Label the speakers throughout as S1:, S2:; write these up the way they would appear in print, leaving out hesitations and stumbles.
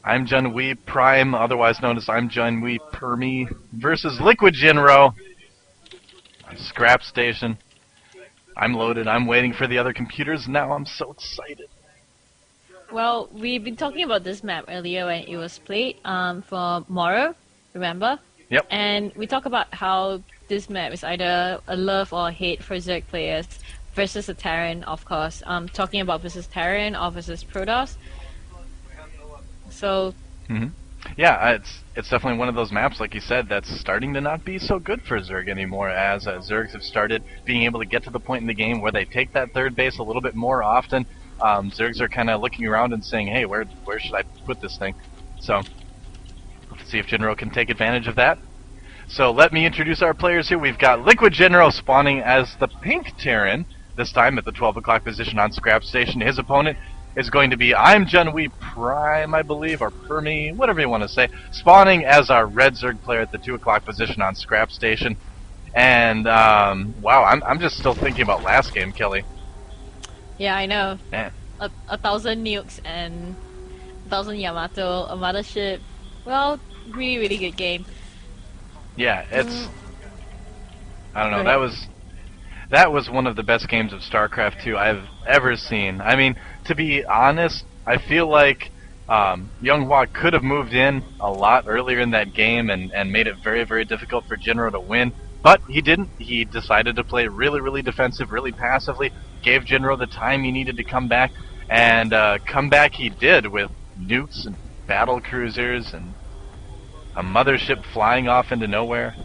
S1: IMJunwi Prime, otherwise known as IMJunwi Permi, versus Liquid Jinro. Scrap Station. I'm loaded. I'm waiting for the other computers. Now I'm so excited.
S2: Well, we've been talking about this map earlier when it was played for Moro, remember?
S1: Yep.
S2: And we talk about how this map is either a love or a hate for Zerg players versus a Terran, of course. Talking about versus Terran or versus Protoss. So.
S1: Yeah, it's definitely one of those maps, like you said, that's starting to not be so good for Zerg anymore, as Zergs have started being able to get to the point in the game where they take that third base a little bit more often. Zergs are kind of looking around and saying, hey, where should I put this thing? So, let's see if Jinro can take advantage of that. So let me introduce our players here. We've got Liquid Jinro spawning as the Pink Terran, this time at the 12 o'clock position on Scrap Station. His opponent is going to be IMJunwi Prime, I believe, or Permi, whatever you want to say, spawning as our Red Zerg player at the 2 o'clock position on Scrap Station. And, wow, I'm just still thinking about last game, Kelly.
S2: Yeah, I know.
S1: Man.
S2: A 1,000 nukes and 1,000 Yamato, a mothership. Well, really, really good game.
S1: Yeah, it's... I don't know, that was one of the best games of StarCraft 2 I've ever seen. I mean, to be honest, I feel like Younghwa could have moved in a lot earlier in that game and made it very, very difficult for Jinro to win. But he didn't. He decided to play really, really defensive, really passively, gave Jinro the time he needed to come back, and come back he did with nukes and battle cruisers and a mothership flying off into nowhere.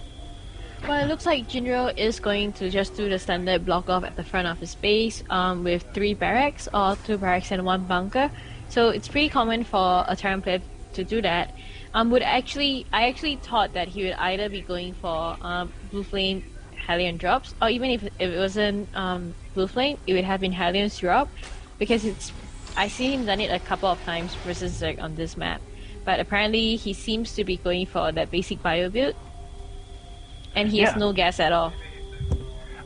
S2: Well, it looks like Jinro is going to just do the standard block off at the front of his base with 3 barracks or 2 barracks and 1 bunker. So it's pretty common for a Terran player to do that. I actually thought that he would either be going for Blue Flame Hellion drops, or even if it wasn't Blue Flame, it would have been Hellion's drop, because I see him done it a couple of times versus Zerg on this map. But apparently he seems to be going for that basic bio build, and he has no gas at all.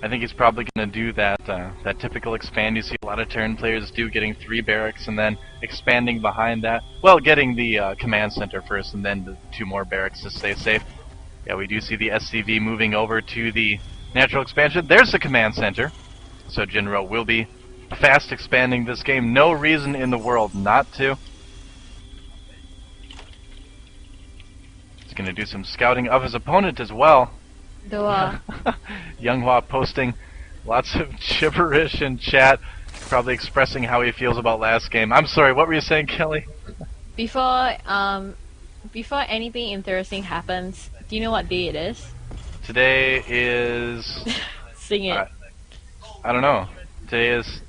S1: I think he's probably going to do that that typical expand you see a lot of Terran players do, getting 3 barracks and then expanding behind that. Well, getting the command center first and then the 2 more barracks to stay safe. Yeah, we do see the SCV moving over to the natural expansion. There's the command center. So Jinro will be fast expanding this game. No reason in the world not to. He's going to do some scouting of his opponent as well. Younghwa posting lots of gibberish in chat, probably expressing how he feels about last game. I'm sorry, what were you saying, Kelly?
S2: Before anything interesting happens, do you know what day it is? Today
S1: is...
S2: Sing it.
S1: I don't know. Today is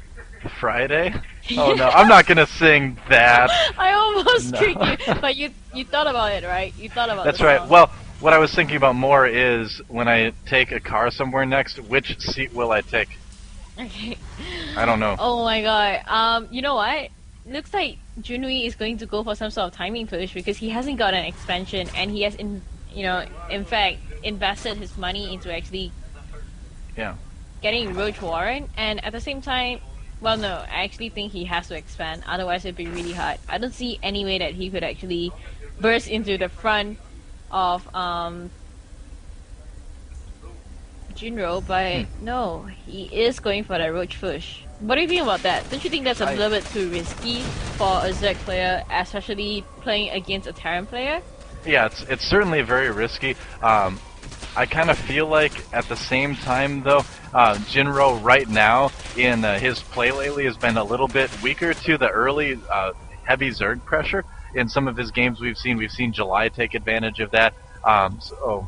S1: Friday? Oh no, I'm not gonna sing that.
S2: I almost tricked you, but you thought about it, right? You thought about
S1: That's right. Well, what I was thinking about more is when I take a car somewhere next, which seat will I take?
S2: Okay.
S1: I don't know.
S2: Oh my god. You know what? Looks like Junwi is going to go for some sort of timing push because he hasn't got an expansion, and he has, in fact, invested his money into actually getting Roach Warren, and at the same time, well, no, I actually think he has to expand, otherwise it'd be really hard. I don't see any way that he could actually burst into the front of Jinro, but no, he is going for that Roach push. What do you think about that? Don't you think that's a little bit too risky for a Zerg player, especially playing against a Terran player?
S1: Yeah, it's certainly very risky. I kind of feel like at the same time though, Jinro right now in his play lately has been a little bit weaker to the early heavy Zerg pressure. In some of his games we've seen July take advantage of that. So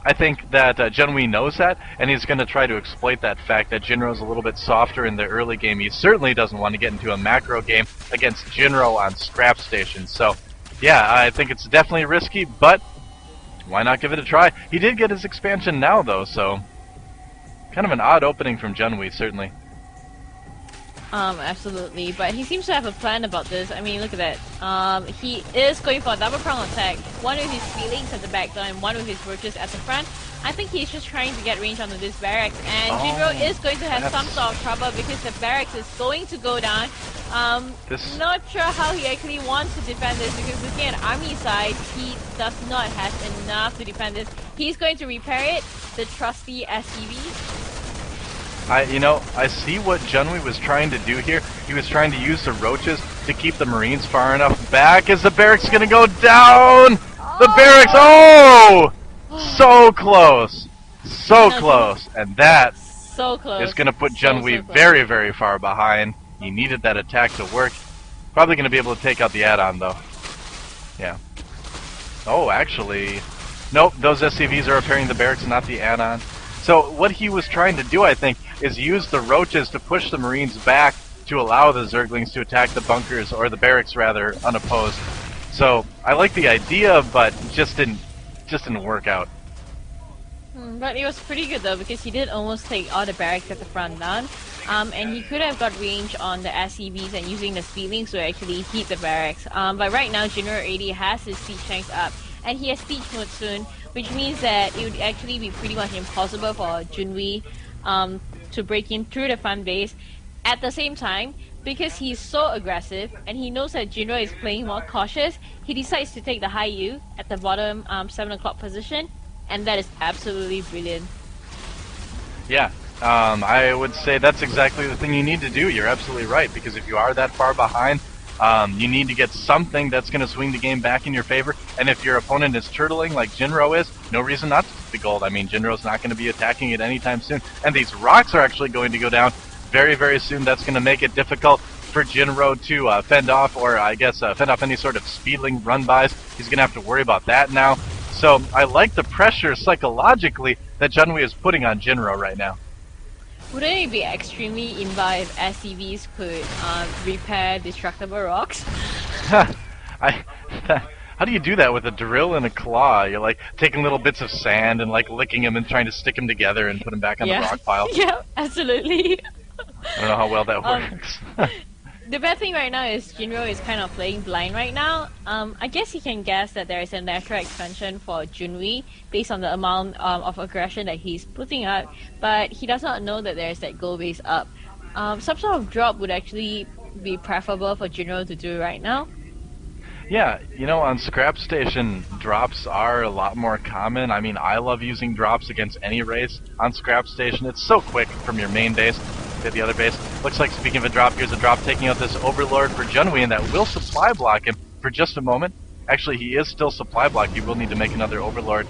S1: I think that Junwi knows that, and he's going to try to exploit that fact that Jinro's a little bit softer in the early game. He certainly doesn't want to get into a macro game against Jinro on Scrap Station. So yeah, I think it's definitely risky, but why not give it a try? He did get his expansion now though, so kind of an odd opening from Junwi, certainly.
S2: Absolutely, but he seems to have a plan about this. I mean, look at that. He is going for a double prong attack. One with his feelings at the back door and one with his roaches at the front. I think he's just trying to get range onto this barracks, and Jinro is going to have some sort of trouble because the barracks is going to go down. Not sure how he actually wants to defend this because looking at army side, he does not have enough to defend this. He's going to repair it, the trusty SCV.
S1: I see what Junwi was trying to do here. He was trying to use the roaches to keep the Marines far enough back. Is the barracks gonna go down? The barracks, so close. So close. And that is gonna put Junwi very, very far behind. He needed that attack to work. Probably gonna be able to take out the add-on though. Yeah. Oh, actually, nope, those SCVs are repairing the barracks, not the add-on. So what he was trying to do, I think, is use the roaches to push the Marines back to allow the Zerglings to attack the bunkers, or the barracks rather, unopposed. So I like the idea, but just didn't work out.
S2: But it was pretty good though, because he did almost take all the barracks at the front down. And he could have got range on the SCVs and using the speedlings to actually heat the barracks. But right now, Jinro already has his siege tanks up, and he has siege mode soon, which means that it would actually be pretty much impossible for Junwi to break in through the front base. At the same time, because he's so aggressive and he knows that Jinro is playing more cautious, he decides to take the high U at the bottom 7 o'clock position, and that is absolutely brilliant.
S1: Yeah, I would say that's exactly the thing you need to do. You're absolutely right, because if you are that far behind, you need to get something that's going to swing the game back in your favor, and if your opponent is turtling like Jinro is, no reason not to take the gold. I mean, Jinro's not going to be attacking it anytime soon, and these rocks are actually going to go down very, very soon. That's going to make it difficult for Jinro to fend off, or I guess fend off any sort of speedling run-bys. He's going to have to worry about that now. So I like the pressure psychologically that Junwi is putting on Jinro right now.
S2: Wouldn't it be extremely inva if SCVs could repair destructible rocks?
S1: How do you do that with a drill and a claw? You're like taking little bits of sand and like licking them and trying to stick them together and put them back on the rock pile.
S2: Yeah, absolutely.
S1: I don't know how well that works.
S2: The bad thing right now is Jinro is kind of playing blind right now. I guess he can guess that there is a natural expansion for Junwi based on the amount of aggression that he's putting up, but he does not know that there is that gold base up. Some sort of drop would actually be preferable for Jinro to do right now.
S1: Yeah, on Scrap Station, drops are a lot more common. I mean, I love using drops against any race on Scrap Station. It's so quick from your main base to the other base. Looks like, speaking of a drop, here's a drop taking out this Overlord for Junwi, and that will supply block him for just a moment. Actually, he is still supply blocked. He will need to make another Overlord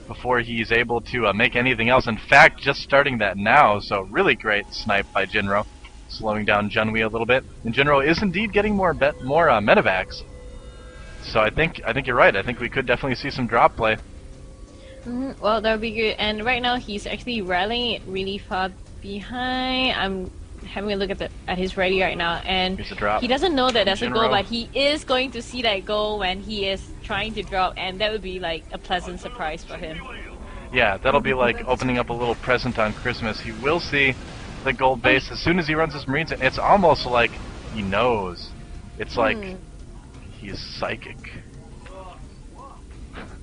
S1: before he's able to make anything else. In fact, just starting that now, so really great snipe by Jinro, slowing down Junwi a little bit. And Jinro is indeed getting more medevacs. So I think you're right. I think we could definitely see some drop play.
S2: Well, that would be good. And right now he's actually rallying it really far behind. I'm having a look at his ready right now, and he doesn't know that there's a goal, but he is going to see that goal when he is trying to drop, and that would be like a pleasant surprise for him.
S1: Yeah, that'll be like opening up a little present on Christmas. He will see the gold base as soon as he runs his Marines. It's almost like he knows. It's like he's psychic.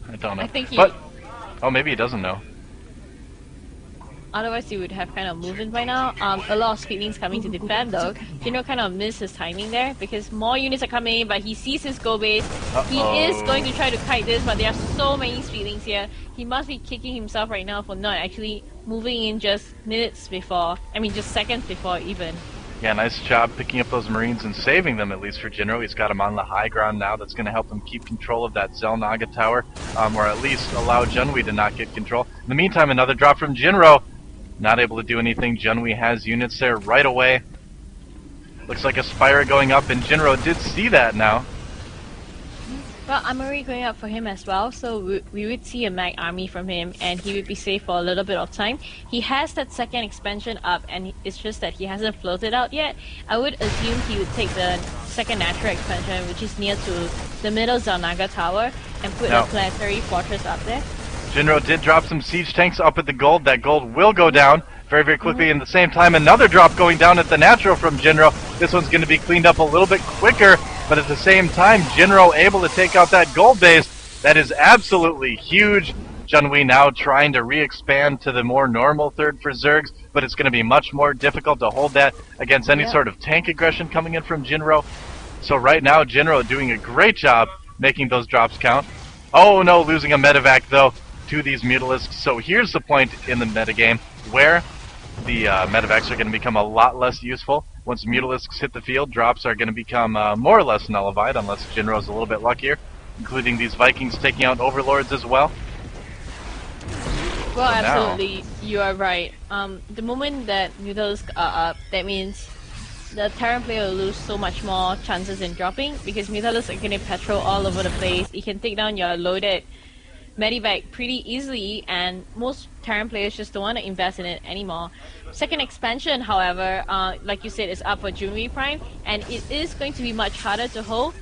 S1: I don't know. Oh, maybe he doesn't know.
S2: Otherwise, he would have kind of moved in by now. A lot of speedlings coming to defend though. Jinro kind of missed his timing there because more units are coming in, but he sees his gold base. He is going to try to kite this, but there are so many speedlings here. He must be kicking himself right now for not actually moving in just minutes before. I mean, just seconds before even.
S1: Yeah, nice job picking up those Marines and saving them, at least for Jinro. He's got him on the high ground now. That's going to help him keep control of that Zelnaga tower, or at least allow Junwi to not get control. In the meantime, another drop from Jinro. Not able to do anything. Junwi has units there right away. Looks like a Spire going up, and Jinro did see that now.
S2: Well, Armory going up for him as well, so we would see a mag army from him, and he would be safe for a little bit of time. He has that second expansion up, and it's just that he hasn't floated out yet. I would assume he would take the second natural expansion, which is near to the middle Zelnaga tower, and put a planetary fortress up there.
S1: Jinro did drop some siege tanks up at the gold. That gold will go down very, very quickly. And at the same time, another drop going down at the natural from Jinro. This one's going to be cleaned up a little bit quicker, but at the same time, Jinro able to take out that gold base. That is absolutely huge. Junwi now trying to re-expand to the more normal third for Zergs, but it's going to be much more difficult to hold that against any sort of tank aggression coming in from Jinro. So right now, Jinro doing a great job making those drops count. Oh no, losing a medevac though to these Mutalisks. So here's the point in the metagame where the medevacs are going to become a lot less useful. Once Mutalisks hit the field, drops are going to become more or less nullified, unless Jinro's a little bit luckier, including these Vikings taking out Overlords as well.
S2: Well, so absolutely, you are right. The moment that Mutalisks are up, that means the Terran player will lose so much more chances in dropping, because Mutalisks are going to patrol all over the place. You can take down your loaded Medivac pretty easily, and most Terran players just don't want to invest in it anymore. Second expansion, however, like you said, is up for Junwi Prime, and it is going to be much harder to hold,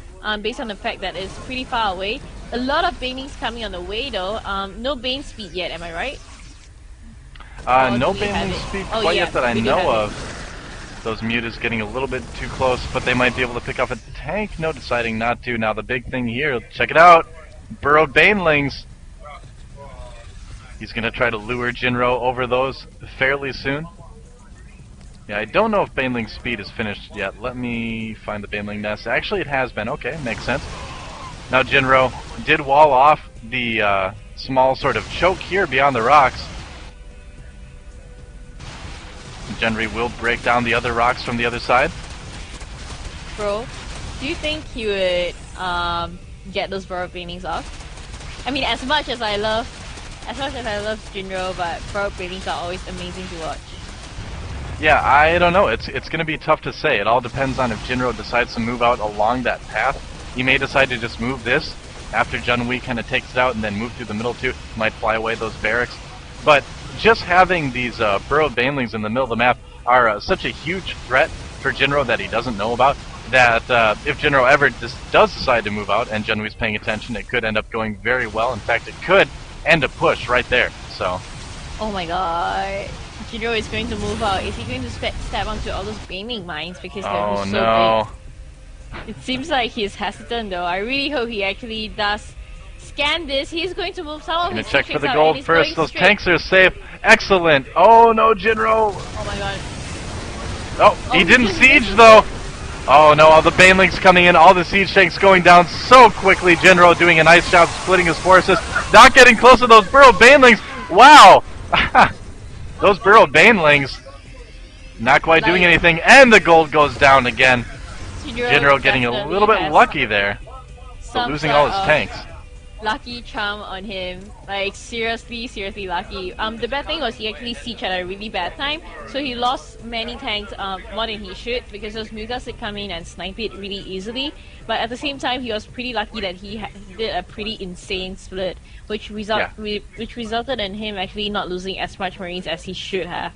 S2: based on the fact that it's pretty far away. A lot of banings coming on the way though. No bane speed yet, am I right?
S1: No baneling speed quite yet that I know of. Those Mutas getting a little bit too close, but they might be able to pick off a tank. No, deciding not to. Now the big thing here, check it out. Burrowed banelings. He's going to try to lure Jinro over those fairly soon. Yeah, I don't know if baneling speed is finished yet. Let me find the baneling nest. Actually, it has been. Okay, makes sense. Now Jinro did wall off the small sort of choke here beyond the rocks. Jinro will break down the other rocks from the other side.
S2: Bro, do you think he would get those burrowed banings off? I mean, as much as I love Jinro, but burrowed banings are always amazing to watch.
S1: Yeah, I don't know. It's going to be tough to say. It all depends on if Jinro decides to move out along that path. He may decide to just move this after Junwi kind of takes it out and then move through the middle too. Might fly away those barracks. But just having these burrowed banelings in the middle of the map are such a huge threat for Jinro that he doesn't know about, that if Jinro ever does decide to move out and Junwi's paying attention, it could end up going very well. In fact, it could end a push right there. So.
S2: Oh my god. Jinro is going to move out. Is he going to step onto all those baneling mines because they're so
S1: no.
S2: big? It seems like he's hesitant though. I really hope he actually does scan this. He's going to move some of his
S1: check for the
S2: out,
S1: gold first. Those
S2: straight.
S1: tanks are safe. Excellent. Oh no, Jinro.
S2: Oh my god.
S1: Oh, he didn't siege though. Oh no, all the banelings coming in, all the siege tanks going down so quickly. Jinro doing a nice job splitting his forces. Not getting close to those burrowed banelings. Wow. Those burrowed banelings not quite doing anything, and the gold goes down again. Jinro getting a little bit lucky there, but losing all his tanks.
S2: Lucky charm on him, like seriously lucky. The bad thing was he actually sieged at a really bad time, so he lost many tanks more than he should, because those mutas would come in and snipe it really easily. But at the same time, he was pretty lucky that he did a pretty insane split, which resulted in him actually not losing as much Marines as he should have.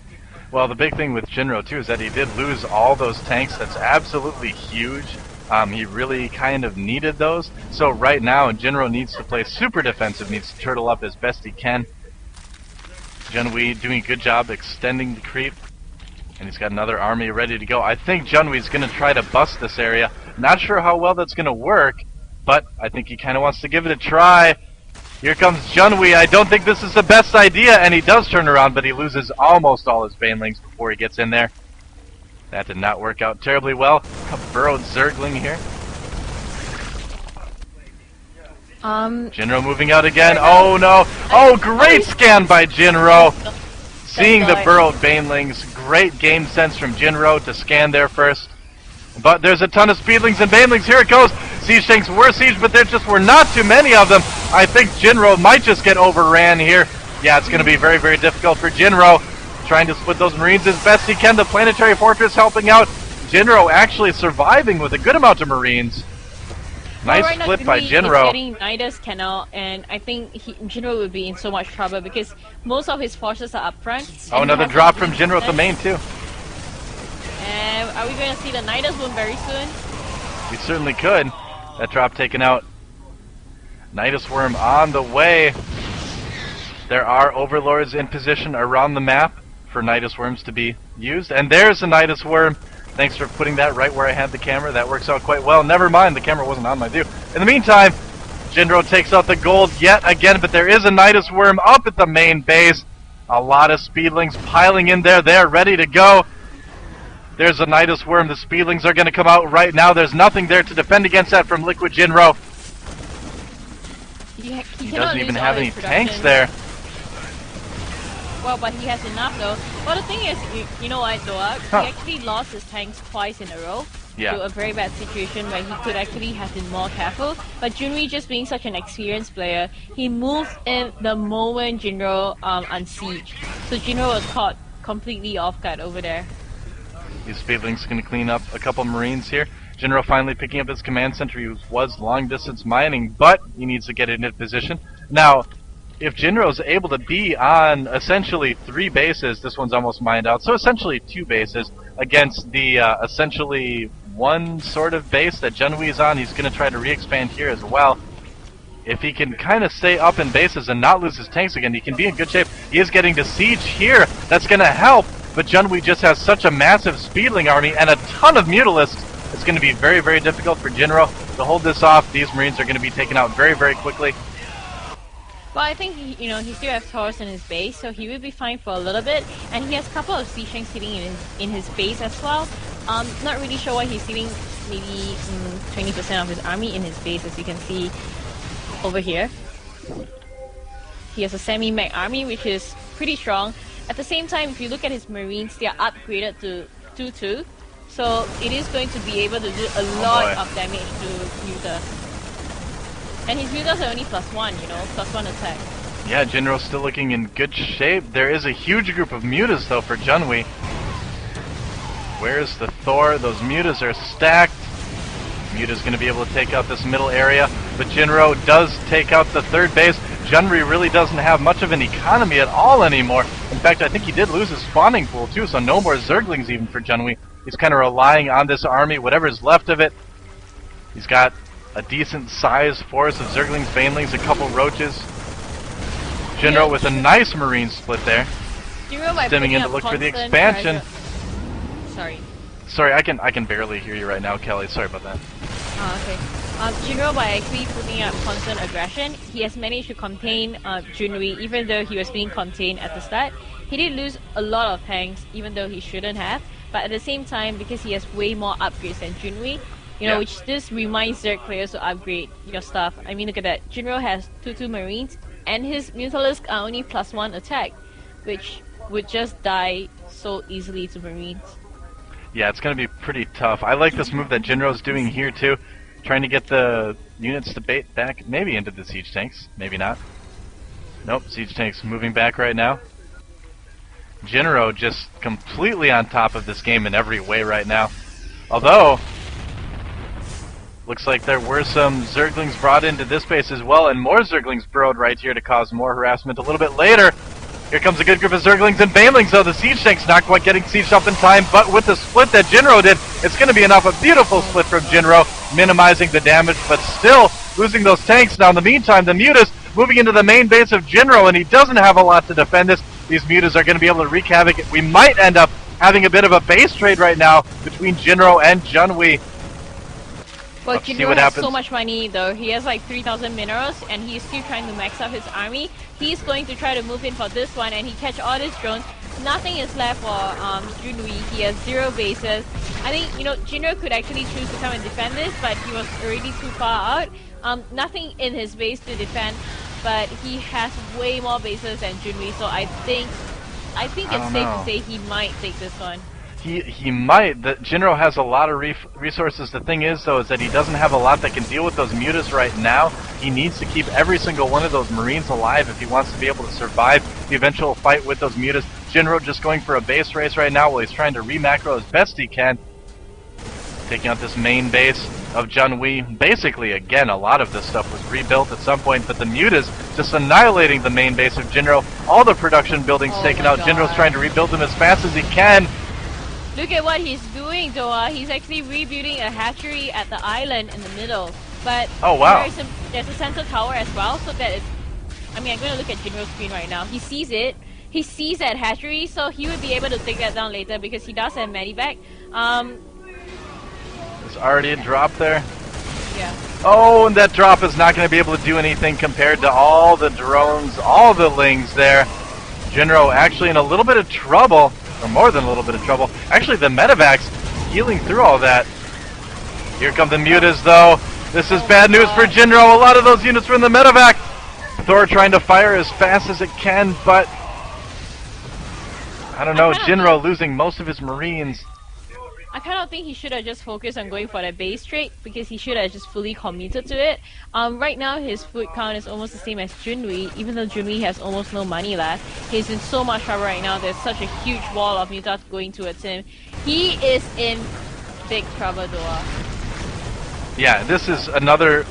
S1: Well, the big thing with Jinro too is that he did lose all those tanks. That's absolutely huge. He really kind of needed those. So right now, Jinro needs to play super defensive, needs to turtle up as best he can. Junwi doing a good job extending the creep. And he's got another army ready to go. I think Junwi's going to try to bust this area. Not sure how well that's going to work, but I think he kind of wants to give it a try. Here comes Junwi. I don't think this is the best idea, and he does turn around, but he loses almost all his banelings before he gets in there. That did not work out terribly well. A burrowed Zergling here. Jinro moving out again. Oh no! Oh, great scan by Jinro! Seeing the burrowed banelings. Great game sense from Jinro to scan there first. But there's a ton of speedlings and banelings. Here it goes. Siege tanks were sieged, but there just were not too many of them. I think Jinro might just get overran here. Yeah, it's going to be very, very difficult for Jinro. Trying to split those Marines as best he can. The planetary fortress helping out. Jinro actually surviving with a good amount of Marines. Nice
S2: right
S1: split
S2: now,
S1: by Jinro.
S2: Getting Nidus Canal, and I think Jinro would be in so much trouble because most of his forces are up front.
S1: Oh, another drop from Jinro at the main too.
S2: And are we going to see the Nidus boom very soon?
S1: We certainly could. That drop taken out. Nidus Worm on the way. There are overlords in position around the map for Nidus Worms to be used. And there's a Nidus Worm. Thanks for putting that right where I had the camera. That works out quite well. Never mind, the camera wasn't on my view. In the meantime, Jinro takes out the gold yet again, but there is a Nidus Worm up at the main base. A lot of Speedlings piling in there. They're ready to go. There's a Nidus Worm. The Speedlings are going to come out right now. There's nothing there to defend against that from Liquid Jinro. He doesn't even have any tanks there.
S2: Well, but he has enough though. Well, the thing is, you know what, Doa? He actually lost his tanks twice in a row to a very bad situation where he could actually have been more careful. But Junwi, just being such an experienced player, he moved in the moment Jinro unsieged. So Jinro was caught completely off guard over there.
S1: These Speedlings going to clean up a couple Marines here. Jinro finally picking up his command center. He was long distance mining, but he needs to get into position. Now, if Jinro's able to be on essentially 3 bases, this one's almost mined out, so essentially 2 bases against the essentially 1 sort of base that Junwi is on, he's going to try to re-expand here as well. If he can kind of stay up in bases and not lose his tanks again, he can be in good shape. He is getting to siege here. That's going to help, but Junwi just has such a massive Speedling army and a ton of Mutalisks. It's going to be very, very difficult for Jinro to hold this off. These Marines are going to be taken out very, very quickly.
S2: Well, I think he still has Taurus in his base, so he will be fine for a little bit. And he has a couple of siege tanks sitting in his base as well. Not really sure why he's sitting maybe 20% of his army in his base, as you can see over here. He has a semi-mech army, which is pretty strong. At the same time, if you look at his Marines, they are upgraded to 2-2. So it is going to be able to do a lot of damage to Mutas. And his Mutas are only +1, +1 attack.
S1: Yeah, Jinro's still looking in good shape. There is a huge group of Mutas, though, for Junwi. Where's the Thor? Those Mutas are stacked. Muta's going to be able to take out this middle area, but Jinro does take out the 3rd base. Junwi really doesn't have much of an economy at all anymore. In fact, I think he did lose his spawning pool, too, so no more Zerglings even for Junwi. He's kind of relying on this army, whatever's left of it. He's got a decent sized force of Zerglings, Banelings, a couple Roaches. Jinro with a nice Marine split there. Stimming in to look for the expansion. Sorry, I can barely hear you right now, Kelly. Sorry about that.
S2: Okay. Jinro, by actually putting up constant aggression, he has managed to contain Junwi, even though he was being contained at the start. He did lose a lot of tanks, even though he shouldn't have. But at the same time, because he has way more upgrades than Junwi, which this reminds Zerg players to upgrade your stuff. I mean, look at that. Jinro has 2-2 Marines, and his Mutalisks are only +1 attack, which would just die so easily to Marines.
S1: Yeah, it's going to be pretty tough. I like this move that Jinro's doing here, too. Trying to get the units to bait back, maybe into the siege tanks. Maybe not. Nope, siege tanks moving back right now. Jinro just completely on top of this game in every way right now. Although, looks like there were some Zerglings brought into this base as well, and more Zerglings burrowed right here to cause more harassment a little bit later. Here comes a good group of Zerglings and Banelings, though the siege tank's not quite getting sieged up in time, but with the split that Jinro did, it's going to be enough. A beautiful split from Jinro, minimizing the damage, but still losing those tanks. Now in the meantime, the Mutas moving into the main base of Jinro, and he doesn't have a lot to defend this. These Mutas are going to be able to wreak havoc. We might end up having a bit of a base trade right now between Jinro and Junwi.
S2: Well, Jinro has so much money though. He has like 3,000 minerals and he's still trying to max out his army. He's going to try to move in for this one and he catch all these drones. Nothing is left for Junwi. He has 0 bases. I think, Jinro could actually choose to come and defend this, but he was already too far out. Nothing in his base to defend, but he has way more bases than Junwi, so I think it's safe to say he might take this one.
S1: He might. Jinro has a lot of resources. The thing is, though, is that he doesn't have a lot that can deal with those Mutas right now. He needs to keep every single one of those Marines alive if he wants to be able to survive the eventual fight with those Mutas. Jinro just going for a base race right now while he's trying to re-macro as best he can. Taking out this main base of Junwi. Basically, again, a lot of this stuff was rebuilt at some point, but the Mutas just annihilating the main base of Jinro. All the production buildings taken out. Jinro's trying to rebuild them as fast as he can.
S2: Look at what he's doing, Doa. He's actually rebuilding a hatchery at the island in the middle. But there's a center tower as well, so that it's... I mean, I'm going to look at Jinro's screen right now. He sees it. he sees that hatchery, so he would be able to take that down later because he does have medivac.
S1: There's already a drop there.
S2: Yeah.
S1: Oh, and that drop is not going to be able to do anything compared to all the drones, all the lings there. Jinro actually in a little bit of trouble, or more than a little bit of trouble. Actually, the medevac's healing through all that. Here come the mutas, though. This is bad news for Jinro. A lot of those units were in the medevac. Thor trying to fire as fast as it can, but I don't know. Jinro losing most of his marines.
S2: I kind of think he should have just focused on going for that base trade because he should have just fully committed to it. Right now his food count is almost the same as Junwi, even though Junwi has almost no money left. He's in so much trouble right now. There's such a huge wall of mutas going towards him. He is in big trouble, though.
S1: Yeah, this is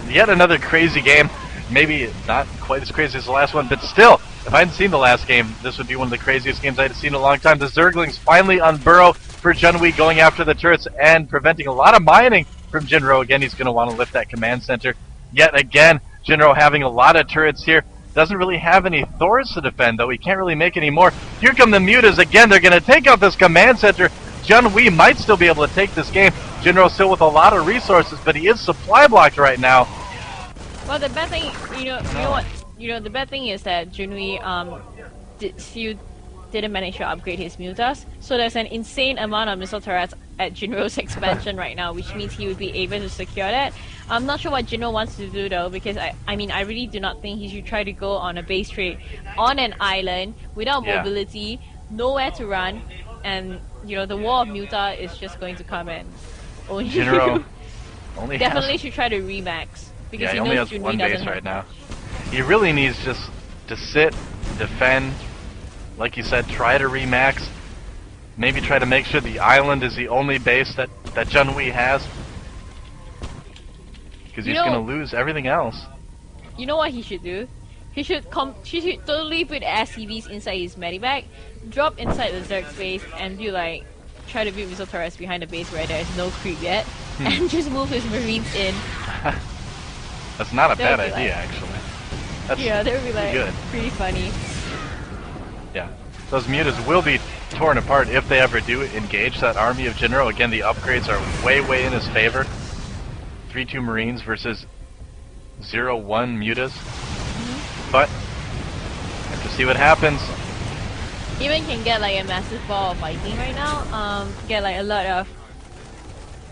S1: yet another crazy game. Maybe not quite as crazy as the last one, but still, if I hadn't seen the last game, this would be one of the craziest games I'd seen in a long time. The Zerglings finally on Burrow for Junwi, going after the turrets and preventing a lot of mining from Jinro. Again, he's going to want to lift that command center. Yet again, Jinro having a lot of turrets here. Doesn't really have any Thors to defend, though. He can't really make any more. Here come the mutas again. They're going to take out this command center. Junwi might still be able to take this game. Jinro still with a lot of resources, but he is supply blocked right now.
S2: Well, the bad thing, you know what? The bad thing is that Junwi didn't manage to upgrade his mutas, so there's an insane amount of missile turrets at Jinro's expansion right now, which means he would be able to secure that. I'm not sure what Jinro wants to do though, because I mean I really do not think he should try to go on a base trade on an island without mobility, nowhere to run, and the wall of muta is just going to come in.
S1: Jinro only
S2: definitely should try to remax because
S1: he only has
S2: Junwi
S1: one base right now. He really needs just to sit, defend. Like you said, try to remax. Maybe try to make sure the island is the only base that Junwi has. Because he's going to lose everything else.
S2: You know what he should do? He should totally put SCVs inside his medivac, drop inside the Zerg base, and try to build missile turrets behind the base where there's no creep yet, and just move his marines in.
S1: That's not a bad idea, actually. That's
S2: that would be pretty funny.
S1: Yeah, those mutas will be torn apart if they ever do engage that army of Jinro. Again, the upgrades are way in his favor. 3-2 Marines versus 0-1 mutas. But, have to see what happens.
S2: Even can get a massive ball of fighting right now. Get a lot of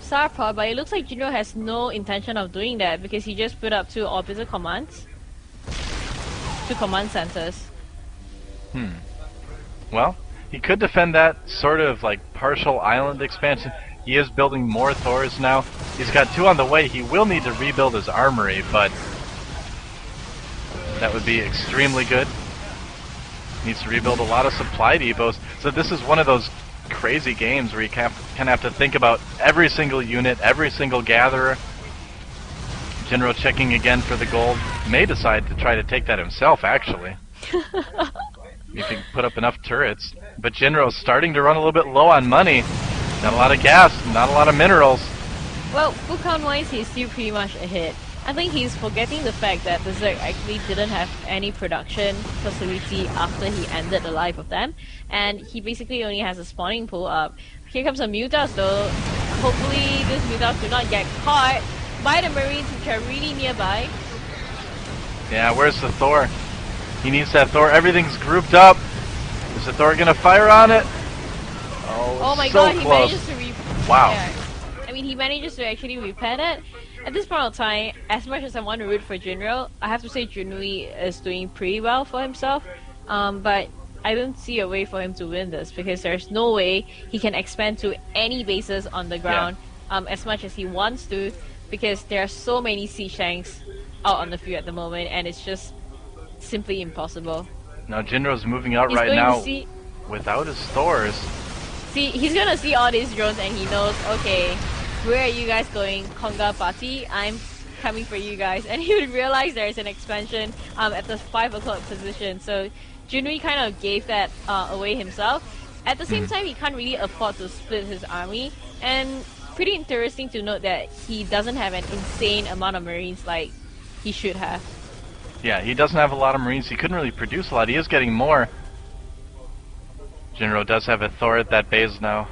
S2: star power, but it looks like Jinro has no intention of doing that because he just put up 2 orbital commands. 2 command centers.
S1: Well, he could defend that sort of partial island expansion. He is building more Thors now. He's got 2 on the way. He will need to rebuild his armory, but that would be extremely good. Needs to rebuild a lot of supply depots. So this is one of those crazy games where you kind of have to think about every single unit, every single gatherer. Jinro checking again for the gold. May decide to try to take that himself, actually. You can put up enough turrets. But Jinro's starting to run a little bit low on money. Not a lot of gas, not a lot of minerals.
S2: Well, food count-wise, he's still pretty much ahead. I think he's forgetting the fact that the Zerg actually didn't have any production facility after he ended the life of them, and he basically only has a spawning pool up. Here comes some mutas though. Hopefully these mutas do not get caught by the Marines, which are really nearby.
S1: Yeah, where's the Thor? He needs that Thor. Everything's grouped up. Is the Thor gonna fire on it?
S2: Oh my
S1: so
S2: god,
S1: close.
S2: He manages to
S1: Wow.
S2: Yeah. I mean, he manages to actually repair it. At this point of time, as much as I want to root for Jinro, I have to say Junwi is doing pretty well for himself. But I don't see a way for him to win this because there's no way he can expand to any bases on the ground as much as he wants to, because there are so many siege tanks out on the field at the moment, and it's just simply impossible.
S1: Now Jinro's moving out right now without his Thors.
S2: See, he's gonna see all these drones and he knows, okay, where are you guys going? Konga party? I'm coming for you guys. And he would realize there's an expansion at the 5 o'clock position. So Junwi kind of gave that away himself. At the same time, he can't really afford to split his army. And pretty interesting to note that he doesn't have an insane amount of Marines like he should have.
S1: Yeah, he doesn't have a lot of Marines. He couldn't really produce a lot. He is getting more. Jinro does have a Thor at that base now.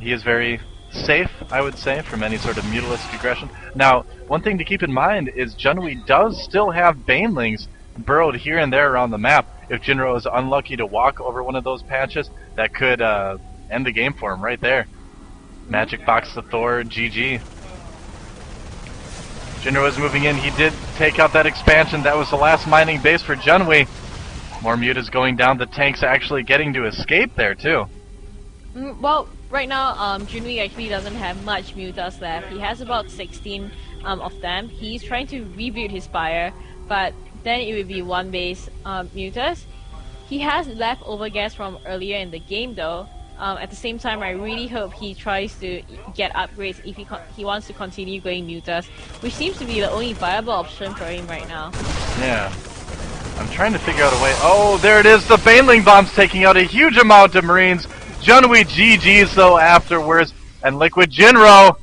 S1: He is very safe, I would say, from any sort of mutalistic aggression. Now, one thing to keep in mind is Junwi does still have Banelings burrowed here and there around the map. If Jinro is unlucky to walk over one of those patches, that could end the game for him right there. Magic box to Thor, GG. Jinro is moving in. He did take out that expansion. That was the last mining base for Junwi. More mutas going down. The tank's actually getting to escape there too.
S2: Well, right now, Junwi actually doesn't have much mutas left. He has about 16 of them. He's trying to rebuild his spire, but then it would be one base mutas. He has leftover gas from earlier in the game though. At the same time, I really hope he tries to get upgrades if he wants to continue going mutas, which seems to be the only viable option for him right now.
S1: Yeah. I'm trying to figure out a way. Oh, there it is. The Baneling bomb's taking out a huge amount of Marines. Junwi GG's though afterwards, and Liquid Jinro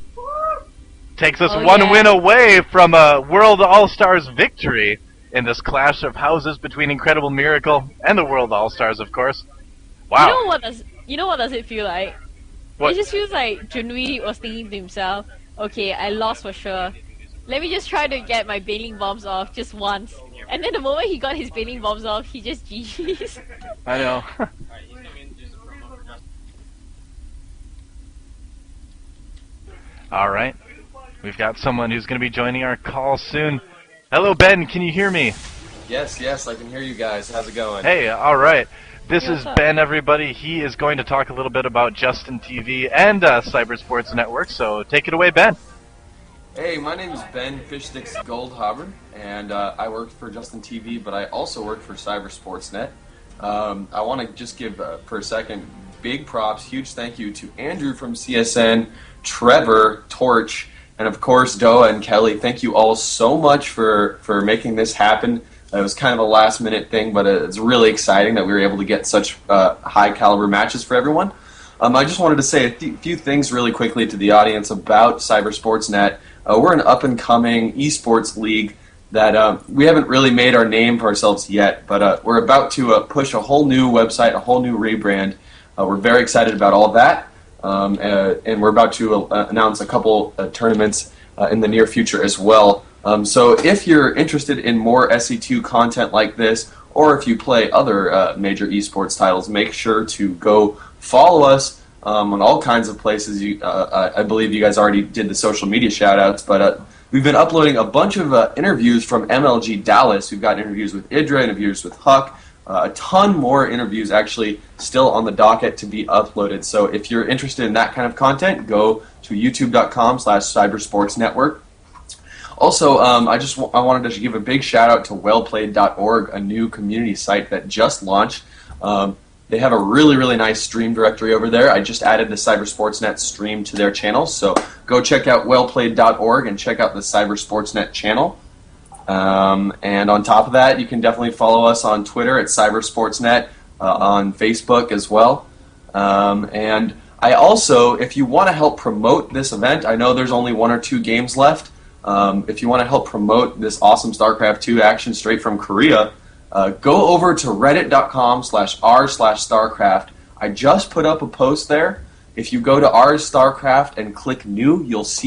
S1: takes us one win away from a World All-Stars victory in this clash of houses between Incredible Miracle and the World All-Stars, of course. Wow.
S2: You know what does it feel like?
S1: What?
S2: It just feels like Junwi was thinking to himself, okay, I lost for sure. Let me just try to get my Baneling bombs off just once. And then the moment he got his Baneling bombs off, he just GG's.
S1: I know. Alright. We've got someone who's going to be joining our call soon. Hello, Ben. Can you hear me?
S3: Yes, I can hear you guys. How's it going?
S1: Hey, alright. This
S2: Hey,
S1: is Ben, everybody. He is going to talk a little bit about Justin TV and CyberSportsNetwork, so take it away, Ben.
S3: Hey, my name is Ben Fishsticks Goldhaber, and I work for Justin TV, but I also work for CyberSportsNet. I want to just give, for a second, big props, huge thank you to Andrew from CSN, Trevor, Torch, and of course Doa and Kelly. Thank you all so much for making this happen. It was kind of a last-minute thing, but it's really exciting that we were able to get such high-caliber matches for everyone. I just wanted to say a few things really quickly to the audience about CyberSportsNet. We're an up-and-coming esports league that we haven't really made our name for ourselves yet, but we're about to push a whole new website, a whole new rebrand. We're very excited about all of that, and we're about to announce a couple tournaments in the near future as well. So if you're interested in more SE2 content like this, or if you play other major esports titles, make sure to go follow us on all kinds of places. I believe you guys already did the social media shout-outs, but we've been uploading a bunch of interviews from MLG Dallas. We've got interviews with Idra, interviews with Huck, a ton more interviews actually still on the docket to be uploaded. So if you're interested in that kind of content, go to youtube.com/cybersportsnetwork. Also, I wanted to give a big shout out to wellplayed.org, a new community site that just launched. They have a really, really nice stream directory over there. I just added the CyberSportsNet stream to their channel, so go check out wellplayed.org and check out the CyberSportsNet channel. And on top of that, you can definitely follow us on Twitter at CyberSportsNet, on Facebook as well. And I also, if you want to help promote this event, I know there's only 1 or 2 games left. If you want to help promote this awesome StarCraft 2 action straight from Korea, go over to reddit.com/r/StarCraft. I just put up a post there. If you go to r/StarCraft and click new, you'll see